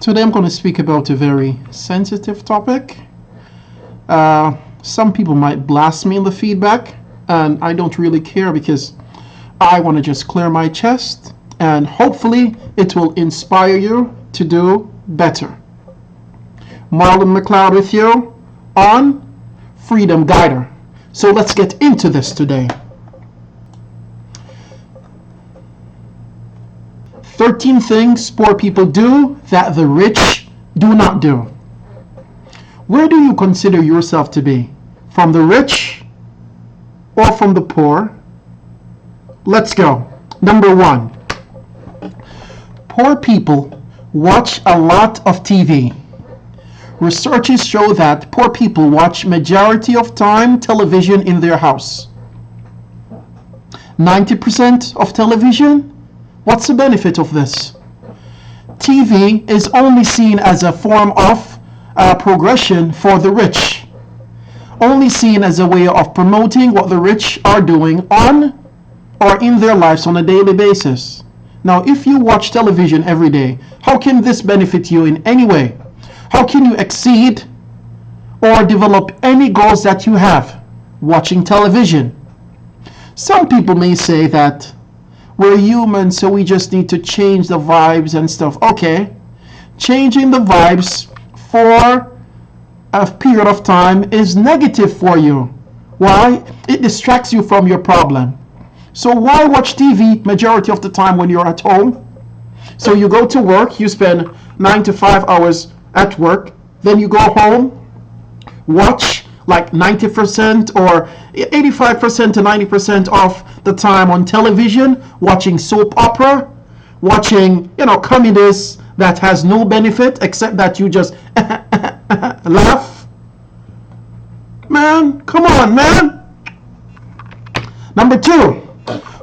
Today I'm going to speak about a very sensitive topic. Some people might blast me in the feedback, and I don't really care because I want to just clear my chest, and hopefully it will inspire you to do better. Marlon McLeod with you on Freedom Guider. So let's get into this today. 13 things poor people do that the rich do not do. Where do you consider yourself to be? From the rich or from the poor? Let's go. Number 1. Poor people watch a lot of TV. Researches show that poor people watch majority of time television in their house. 90% of television? What's the benefit of this? TV is only seen as a form of progression for the rich. Only seen as a way of promoting what the rich are doing on or in their lives on a daily basis. Now, if you watch television every day, how can this benefit you in any way? How can you exceed or develop any goals that you have watching television? Some people may say that we're human, so we just need to change the vibes and stuff. Okay, changing the vibes for a period of time is negative for you. Why? It distracts you from your problem. So why watch TV majority of the time when you're at home? So you go to work, you spend 9 to 5 hours at work, then you go home, watch like 90% or 85% to 90% of the time on television, watching soap opera, watching, comedies that has no benefit except that you just laugh. Man, come on, man. Number 2,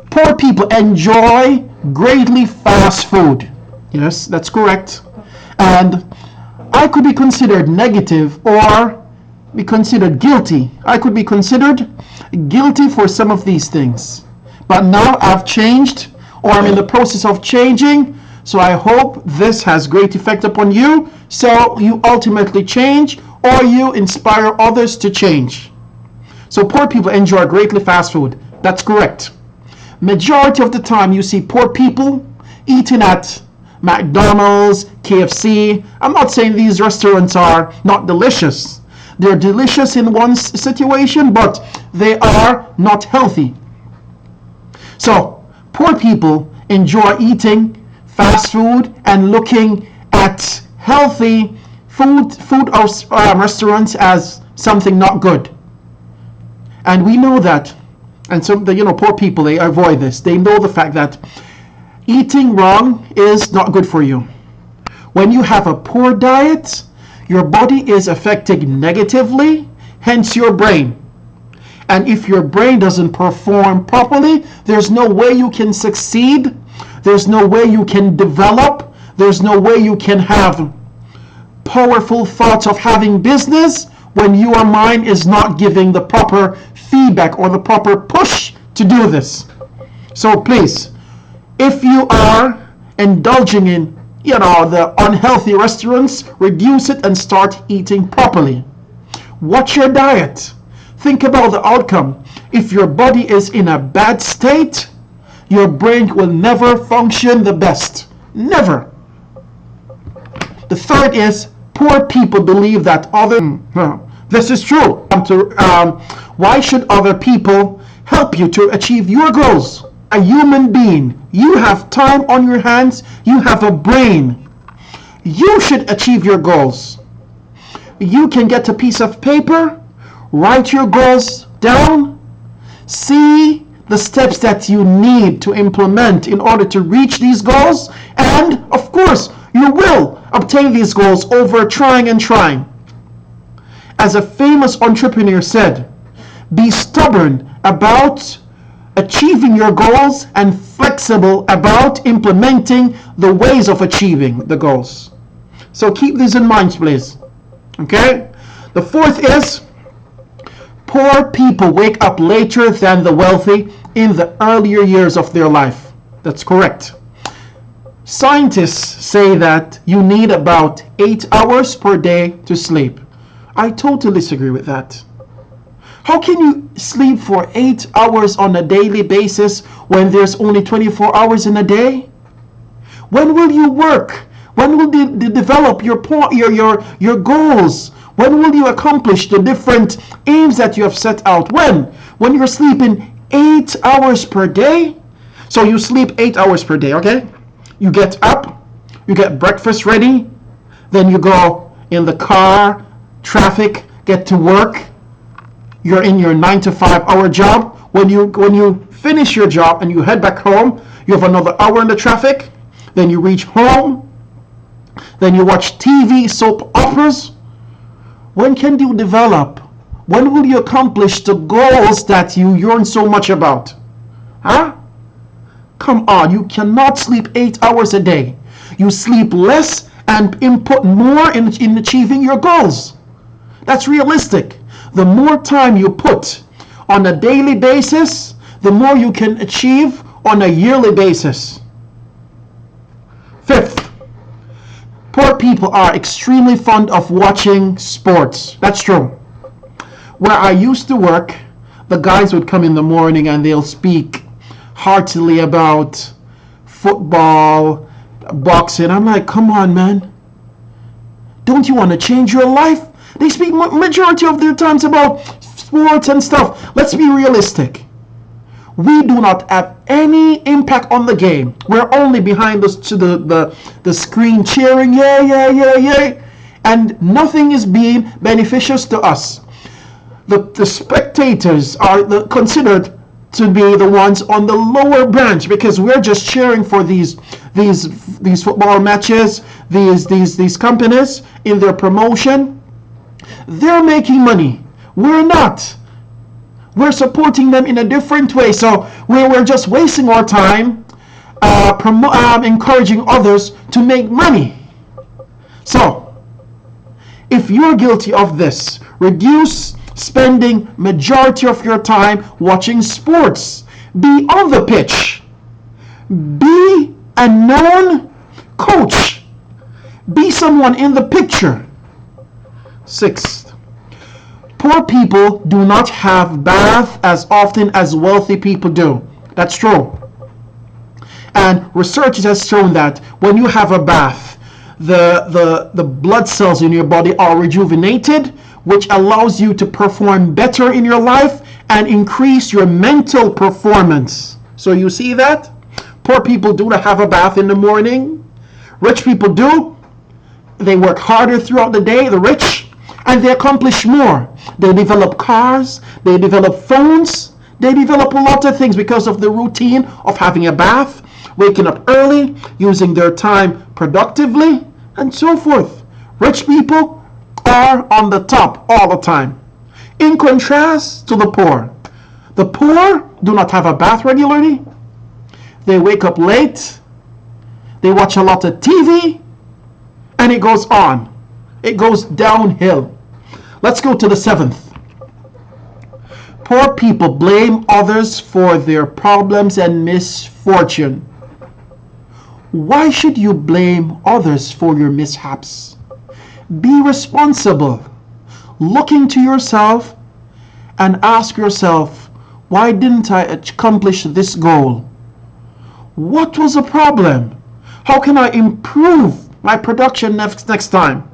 poor people enjoy greatly fast food. Yes, that's correct. And I could be considered negative or be considered guilty. I could be considered guilty for some of these things. But now I've changed, or I'm in the process of changing, so I hope this has great effect upon you, so you ultimately change, or you inspire others to change. So poor people enjoy greatly fast food. That's correct. Majority of the time you see poor people eating at McDonald's, KFC. I'm not saying these restaurants are not delicious. They're delicious in one situation, but they are not healthy. So, poor people enjoy eating fast food and looking at healthy food restaurants as something not good. And we know that. And so, poor people, they avoid this. They know the fact that eating wrong is not good for you. When you have a poor diet, your body is affected negatively, hence your brain. And if your brain doesn't perform properly, there's no way you can succeed. There's no way you can develop. There's no way you can have powerful thoughts of having business when your mind is not giving the proper feedback or the proper push to do this. So please, if you are indulging in the unhealthy restaurants, reduce it and start eating properly. Watch your diet. Think about the outcome. If your body is in a bad state, your brain will never function the best. Never. The third is poor people believe that this is true. Why should other people help you to achieve your goals? A human being, you have time on your hands, you have a brain. You should achieve your goals. You can get a piece of paper, write your goals down, see the steps that you need to implement in order to reach these goals, and of course, you will obtain these goals over trying and trying. As a famous entrepreneur said, be stubborn about achieving your goals and flexible about implementing the ways of achieving the goals. So keep this in mind, please. Okay? The fourth is poor people wake up later than the wealthy in the earlier years of their life. That's correct. Scientists say that you need about 8 hours per day to sleep. I totally disagree with that. How can you sleep for 8 hours on a daily basis when there's only 24 hours in a day? When will you work? When will you develop your goals? When will you accomplish the different aims that you have set out? When you're sleeping 8 hours per day? So you sleep 8 hours per day, okay? You get up, you get breakfast ready, then you go in the car, traffic, get to work. You're in your 9 to 5 hour job. When you finish your job and you head back home, you have another hour in the traffic. Then you reach home. Then you watch TV, soap operas. When can you develop? When will you accomplish the goals that you yearn so much about? Huh? Come on, you cannot sleep 8 hours a day. You sleep less and input more in achieving your goals. That's realistic. The more time you put on a daily basis, the more you can achieve on a yearly basis. Fifth, poor people are extremely fond of watching sports. That's true. Where I used to work, the guys would come in the morning and they'll speak heartily about football, boxing. I'm like, come on, man. Don't you want to change your life? They speak majority of their times about sports and stuff. Let's be realistic. We do not have any impact on the game. We're only behind the screen cheering, yeah, yeah, yeah, yeah. And nothing is being beneficial to us. The spectators are considered to be the ones on the lower branch because we're just cheering for these football matches, these companies in their promotion. They're making money. We're not. We're supporting them in a different way. So we're just wasting our time encouraging others to make money. So if you're guilty of this, reduce spending majority of your time watching sports. Be on the pitch. Be a known coach. Be someone in the picture. Sixth, poor people do not have baths as often as wealthy people do. That's true. And research has shown that when you have a bath, the blood cells in your body are rejuvenated, which allows you to perform better in your life and increase your mental performance. So you see that? Poor people do not have a bath in the morning. Rich people do. They work harder throughout the day, the rich, and they accomplish more. They develop cars, they develop phones, they develop a lot of things because of the routine of having a bath, waking up early, using their time productively, and so forth. Rich people are on the top all the time. In contrast to the poor do not have a bath regularly. They wake up late, they watch a lot of TV, and it goes on. It goes downhill. Let's go to the seventh. Poor people blame others for their problems and misfortune. Why should you blame others for your mishaps? Be responsible. Look into yourself and ask yourself, why didn't I accomplish this goal? What was the problem? How can I improve my production next time?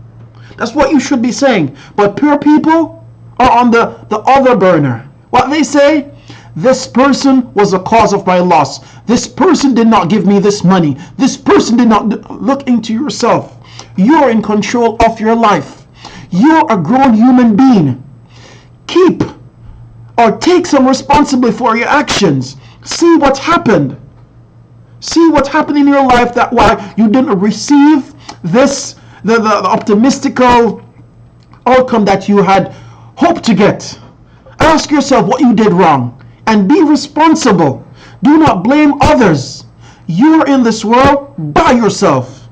That's what you should be saying. But poor people are on the other burner. What they say? This person was the cause of my loss. This person did not give me this money. This person did not. Look into yourself. You're in control of your life. You're a grown human being. Keep or take some responsibility for your actions. See what happened. See what happened in your life that why you didn't receive this the optimistical outcome that you had hoped to get. Ask yourself what you did wrong and be responsible. Do not blame others. You are in this world by yourself.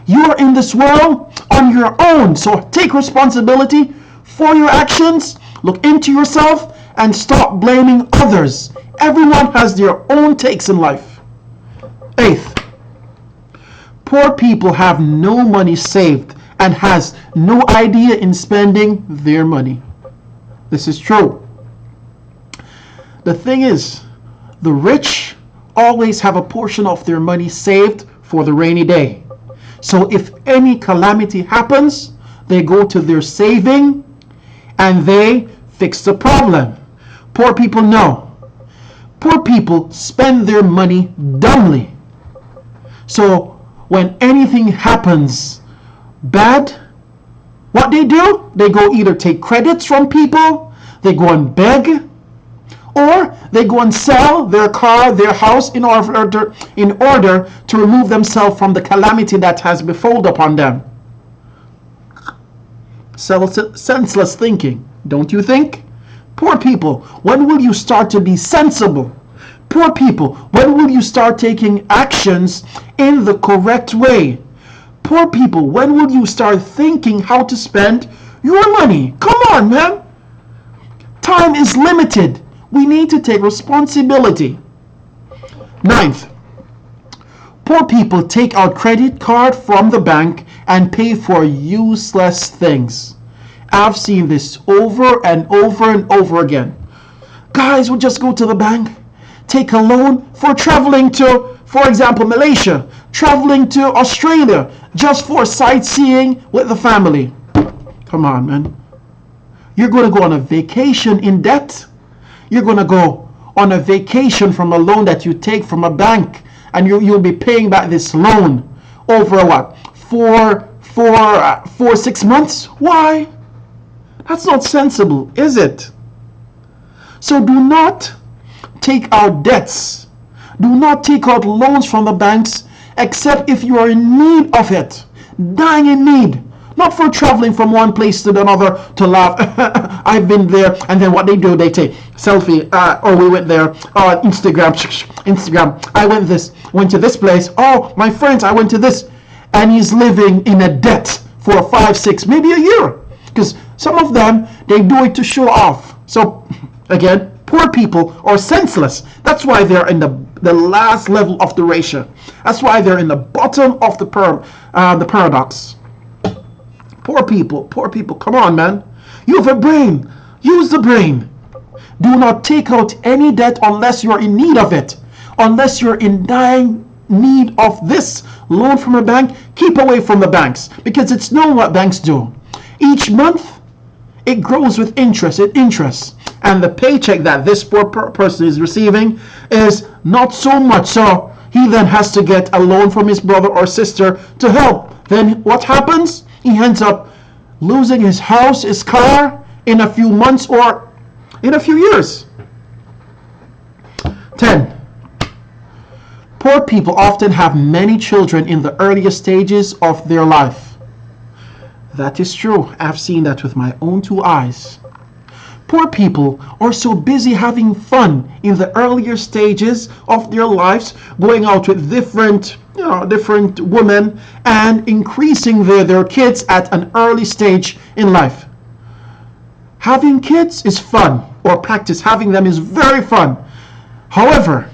You are in this world on your own. So take responsibility for your actions. Look into yourself and stop blaming others. Everyone has their own takes in life. Eighth, Poor people have no money saved and has no idea in spending their money. This is true. The thing is, the rich always have a portion of their money saved for the rainy day. So if any calamity happens, they go to their saving and they fix the problem. Poor people know. Poor people spend their money dumbly. So when anything happens bad, what they do? They go either take credits from people, they go and beg, or they go and sell their car, their house in order to remove themselves from the calamity that has befallen upon them. Senseless thinking, don't you think? Poor people, when will you start to be sensible? Poor people, when will you start taking actions in the correct way? Poor people, when will you start thinking how to spend your money? Come on, man. Time is limited. We need to take responsibility. Ninth, poor people take out credit card from the bank and pay for useless things. I've seen this over and over and over again. Guys would just go to the bank, take a loan for traveling to, for example, Malaysia, traveling to Australia, just for sightseeing with the family. Come on, man. You're going to go on a vacation in debt. You're going to go on a vacation from a loan that you take from a bank, and you'll be paying back this loan over what? 6 months? Why? That's not sensible, is it? So do not take out debts. Do not take out loans from the banks except if you are in need of it. Dying in need. Not for traveling from one place to another to laugh. I've been there. And then what they do, they take selfie. Oh, we went there. Oh, Instagram. I went to this place. Oh, my friends, I went to this. And he's living in a debt for 5, 6, maybe a year. Because some of them, they do it to show off. So, again, poor people are senseless. That's why they're in the last level of the ratio. That's why they're in the bottom of the paradox. Poor people, come on, man. You have a brain. Use the brain. Do not take out any debt unless you're in need of it. Unless you're in dying need of this loan from a bank, keep away from the banks, because it's known what banks do. Each month, it grows with interest. And the paycheck that this poor person is receiving is not so much. So he then has to get a loan from his brother or sister to help. Then what happens? He ends up losing his house, his car in a few months or in a few years. 10. Poor people often have many children in the earliest stages of their life. That is true. I've seen that with my own 2 eyes. Poor people are so busy having fun in the earlier stages of their lives, going out with different women and increasing their kids at an early stage in life. Having kids is fun, or practice having them is very fun. However,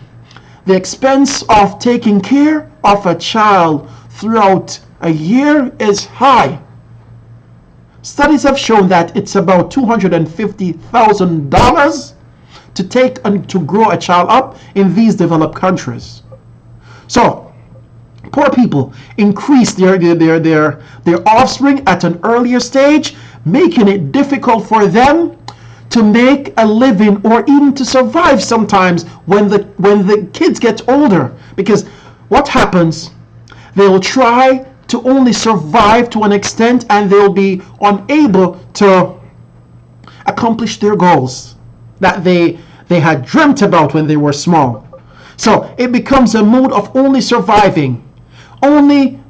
the expense of taking care of a child throughout a year is high. Studies have shown that it's about $250,000 to take and to grow a child up in these developed countries. So, poor people increase their offspring at an earlier stage, making it difficult for them to make a living or even to survive sometimes when the kids get older. Because what happens? They will try to only survive to an extent, and they'll be unable to accomplish their goals that they had dreamt about when they were small. So it becomes a mode of only surviving, only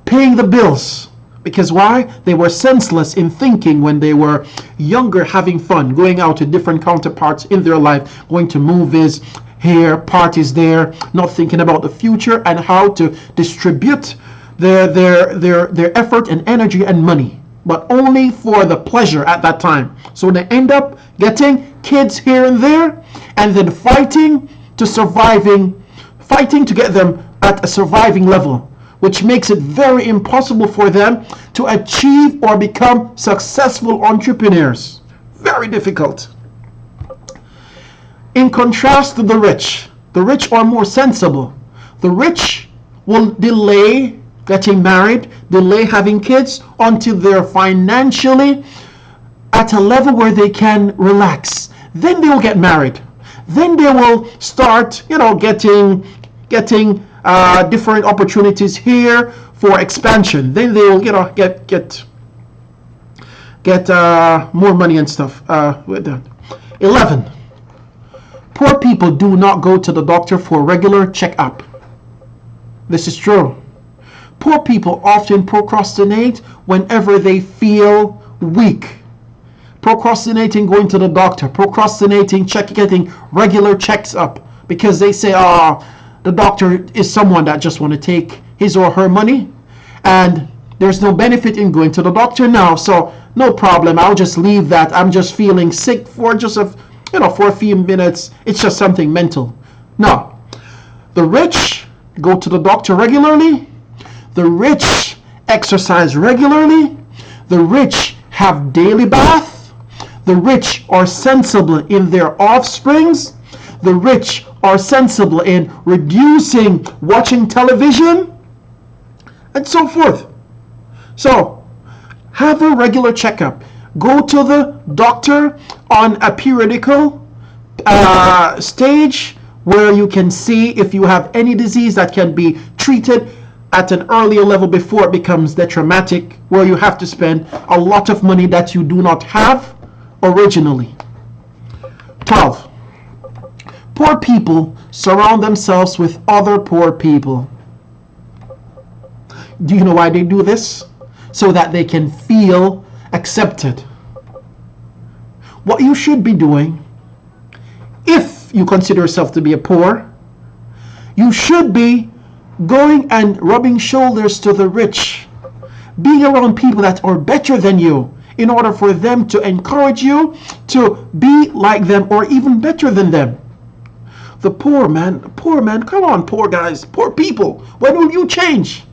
paying the bills. Because why? They were senseless in thinking when they were younger, having fun, going out to different counterparts in their life, going to movies here, parties there, not thinking about the future and how to distribute their effort and energy and money, but only for the pleasure at that time. So they end up getting kids here and there, and then fighting to get them at a surviving level. which makes it very impossible for them to achieve or become successful entrepreneurs. Very difficult. In contrast to the rich are more sensible. The rich will delay getting married, delay having kids until they're financially at a level where they can relax. Then they will get married. Then they will start, getting different opportunities here for expansion. Then they will, get more money and stuff with that. 11. Poor people do not go to the doctor for regular checkup. This is true. Poor people often procrastinate whenever they feel weak. Procrastinating going to the doctor, procrastinating getting regular checks up because they say, the doctor is someone that just want to take his or her money, and there's no benefit in going to the doctor now, so no problem, I'll just leave that. I'm just feeling sick for just for a few minutes. It's just something mental. No. The rich go to the doctor regularly. The rich exercise regularly. The rich have daily bath. The rich are sensible in their offsprings. The rich are sensible in reducing watching television, and so forth. So, have a regular checkup. Go to the doctor on a periodical stage where you can see if you have any disease that can be treated at an earlier level before it becomes detrimental, where you have to spend a lot of money that you do not have originally. 12. Poor people surround themselves with other poor people. Do you know why they do this? So that they can feel accepted. What you should be doing, if you consider yourself to be a poor, you should be going and rubbing shoulders to the rich, being around people that are better than you, in order for them to encourage you to be like them or even better than them. The poor man, come on, poor guys, poor people, when will you change?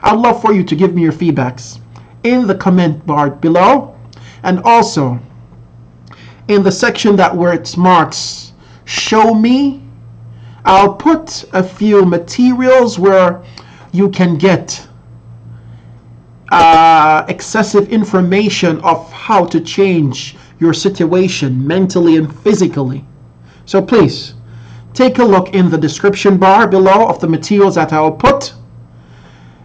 I'd love for you to give me your feedbacks in the comment bar below, and also in the section where it marks show me. I'll put a few materials where you can get excessive information of how to change your situation mentally and physically. So please take a look in the description bar below of the materials that I'll put,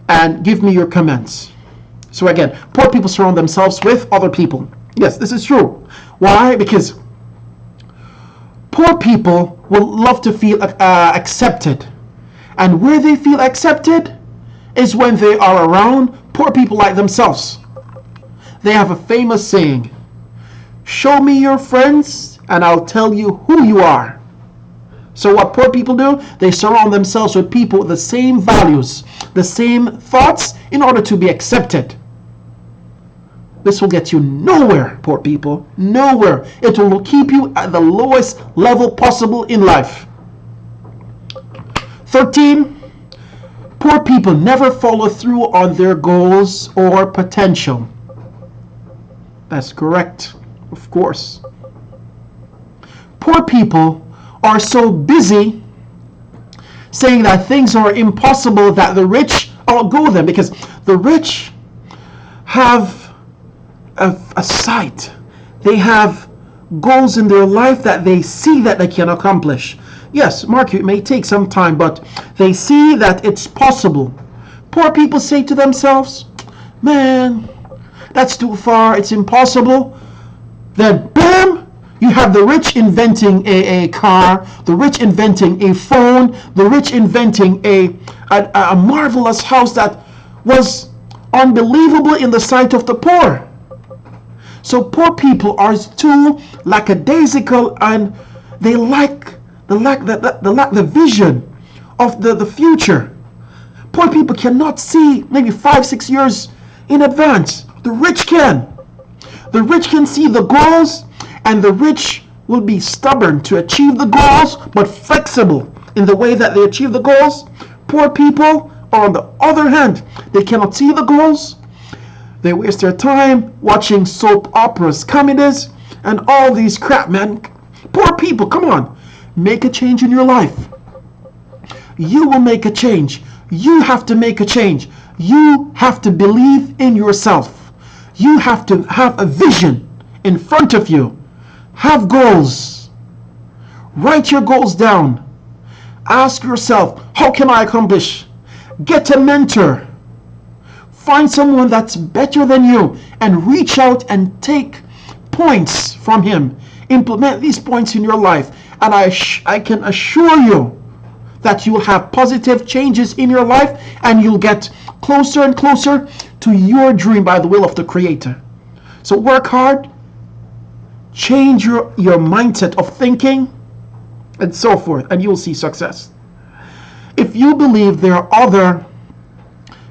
and give me your comments. So again, poor people surround themselves with other people. Yes, this is true. Why? Because poor people will love to feel accepted. And where they feel accepted is when they are around poor people like themselves. They have a famous saying, show me your friends and I'll tell you who you are. So what poor people do, they surround themselves with people with the same values, the same thoughts, in order to be accepted. This will get you nowhere, poor people, nowhere. It will keep you at the lowest level possible in life. 13, poor people never follow through on their goals or potential. That's correct, of course. Poor people are so busy saying that things are impossible that the rich outgo them, because the rich have a sight. They have goals in their life that they see that they can accomplish. Yes, mark you, it may take some time, but they see that it's possible. Poor people say to themselves, man, that's too far, it's impossible. Then bam, you have the rich inventing a car, the rich inventing a phone, the rich inventing a marvelous house that was unbelievable in the sight of the poor. So poor people are too lackadaisical, and they lack the vision of the future. Poor people cannot see maybe 5-6 years in advance. The rich can. The rich can see the goals, and the rich will be stubborn to achieve the goals, but flexible in the way that they achieve the goals. Poor people are, on the other hand, they cannot see the goals. They waste their time watching soap operas, comedies, and all these crap, man. Poor people, come on. Make a change in your life. You will make a change. You have to make a change. You have to believe in yourself. You have to have a vision in front of you. Have goals. Write your goals down. Ask yourself, how can I accomplish? Get a mentor. Find someone that's better than you and reach out and take points from him. Implement these points in your life, and I can assure you that you will have positive changes in your life, and you'll get closer and closer to your dream by the will of the Creator. So work hard, change your mindset of thinking, and so forth, and you'll see success. If you believe there are other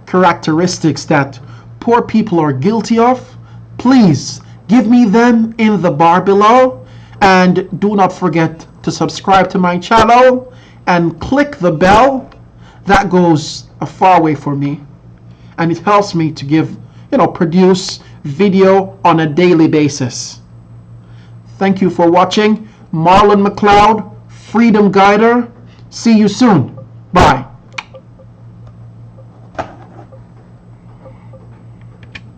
characteristics that poor people are guilty of, please give me them in the bar below, and do not forget to subscribe to my channel and click the bell. That goes a far way for me, and it helps me to produce video on a daily basis. Thank you for watching. Marlon McLeod, Freedom Guider. See you soon. Bye.